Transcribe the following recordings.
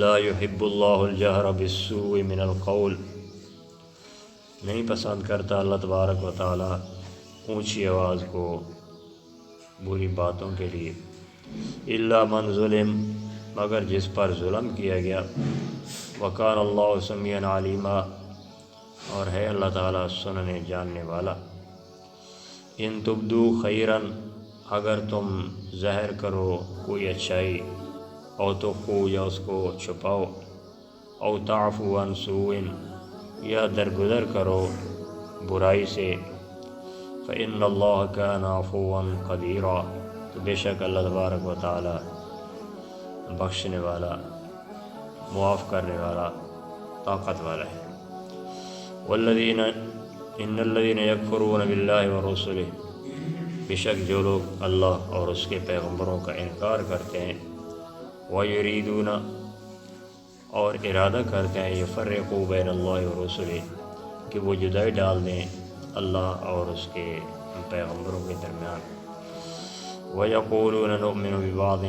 لا يحب اللہ الجہر بالسوء من القول، نہیں پسند کرتا اللہ تبارک و تعالی اونچی آواز کو بری باتوں کے لیے، الا من ظلم، مگر جس پر ظلم کیا گیا، وکان اللہ سمیعا علیما، اور ہے اللہ تعالیٰ سننے جاننے والا۔ ان تبدو خیرن، اگر تم ظاہر کرو کوئی اچھائی، او تخفو، یا اس کو چھپاؤ، او تعفو عن سوء، یا درگزر کرو برائی سے، فإن اللہ کان عفوا قدیرا، تو بے شک اللہ تبارک و تعالی بخشنے والا، معاف کرنے والا، طاقت والا ہے۔ والذین ان الذین یکفرون باللہ ورسلہ، بے شک جو لوگ اللہ اور اس کے پیغمبروں کا انکار کرتے ہیں، ویریدون، اور ارادہ کرتے ہیں، یفرقوا بین اللہ ورسلہ، کہ وہ جدائی ڈال دیں اللہ اور اس کے پیغمبروں کے درمیان، ویقولون نؤمن ببعض،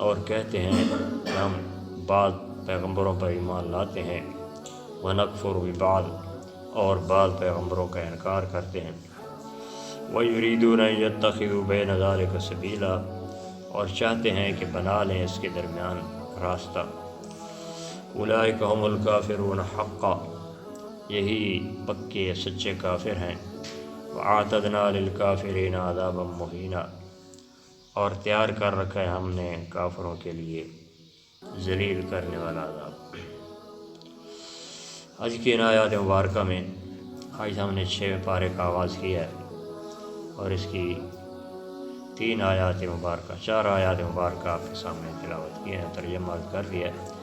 اور کہتے ہیں کہ ہم بعض پیغمبروں پر ایمان لاتے ہیں، ونکفر ببعض، اور بعض پیغمبروں کا انکار کرتے ہیں، ویریدون ان یتخذوا بین ذلک سبیلا، اور چاہتے ہیں کہ بنا لیں اس کے درمیان راستہ، اولئک هم الکافرون حقا، یہی پکے سچے کافر ہیں، وَأَعْتَدْنَا لِلْكَافِرِينَ عَذَابًا مُهِينًا، اور تیار کر رکھا ہے ہم نے کافروں کے لیے ذلیل کرنے والا عذاب۔ آج کی ان آیات مبارکہ میں آج ہم نے 6 پارے کا آغاز کیا ہے، اور اس کی 3 آیات مبارکہ 4 آیات مبارکہ آپ کے سامنے تلاوت کیے ہیں، ترجمہ کر دیا ہے۔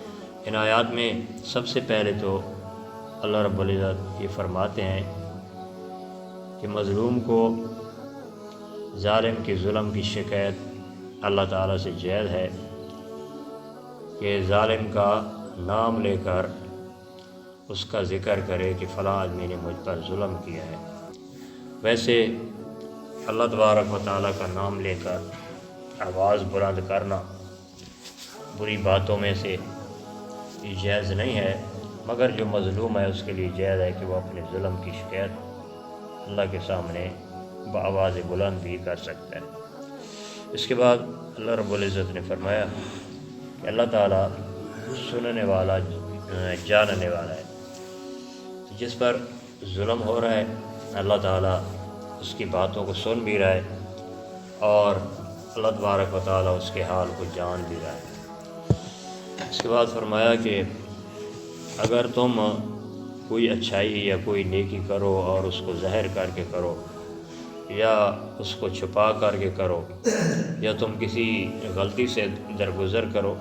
ان آیات میں سب سے پہلے تو اللہ رب العزت یہ فرماتے ہیں کہ مظلوم کو ظالم کے ظلم کی شکایت اللہ تعالیٰ سے جائز ہے کہ ظالم کا نام لے کر اس کا ذکر کرے کہ فلاں آدمی نے مجھ پر ظلم کیا ہے۔ ویسے اللہ تبارک و تعالیٰ کا نام لے کر آواز بلند کرنا بری باتوں میں سے یہ جائز نہیں ہے، مگر جو مظلوم ہے اس کے لیے جائز ہے کہ وہ اپنے ظلم کی شکایت اللہ کے سامنے بآواز بلند بھی کر سکتا ہے۔ اس کے بعد اللہ رب العزت نے فرمایا کہ اللہ تعالیٰ سننے والا، جاننے والا ہے، جس پر ظلم ہو رہا ہے اللہ تعالیٰ اس کی باتوں کو سن بھی رہا ہے، اور اللہ تبارک و تعالیٰ اس کے حال کو جان بھی رہا ہے۔ اس کے بعد فرمایا کہ اگر تم کوئی اچھائی یا کوئی نیکی کرو اور اس کو ظاہر کر کے کرو، یا اس کو چھپا کر کے کرو، یا تم کسی غلطی سے درگزر کرو،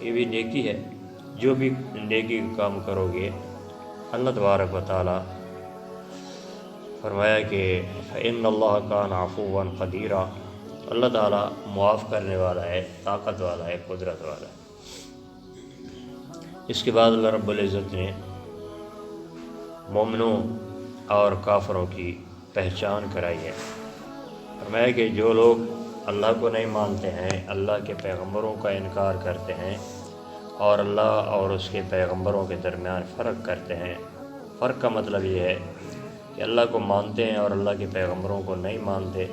یہ بھی نیکی ہے۔ جو بھی نیکی کا کام کرو گے اللہ تبارک و تعالیٰ فرمایا کہ فإن اللہ کان عفوا قدیرا، اللہ تعالیٰ معاف کرنے والا ہے، طاقت والا ہے، قدرت والا ہے۔ اس کے بعد اللہ رب العزت نے مومنوں اور کافروں کی پہچان کرائی ہے، فرمایا کہ جو لوگ اللہ کو نہیں مانتے ہیں، اللہ کے پیغمبروں کا انکار کرتے ہیں، اور اللہ اور اس کے پیغمبروں کے درمیان فرق کرتے ہیں۔ فرق کا مطلب یہ ہے کہ اللہ کو مانتے ہیں اور اللہ کے پیغمبروں کو نہیں مانتے،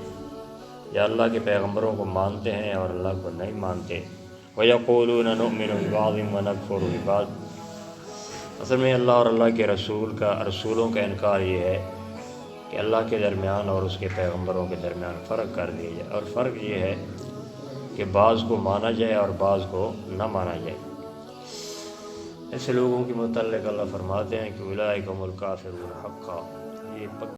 یا اللہ کے پیغمبروں کو مانتے ہیں اور اللہ کو نہیں مانتے۔ وَيَقُولُونَ نُؤْمِنُ بِبَعْضٍ وَنَكْفُرُ بِبَعْضٍ، اصل میں اللہ اور اللہ کے رسولوں کا انکار یہ ہے کہ اللہ کے درمیان اور اس کے پیغمبروں کے درمیان فرق کر دیا جائے، اور فرق یہ ہے کہ بعض کو مانا جائے اور بعض کو نہ مانا جائے۔ ایسے لوگوں کے متعلق اللہ فرماتے ہیں کہ اولئک هم الکافرون حقا، یہ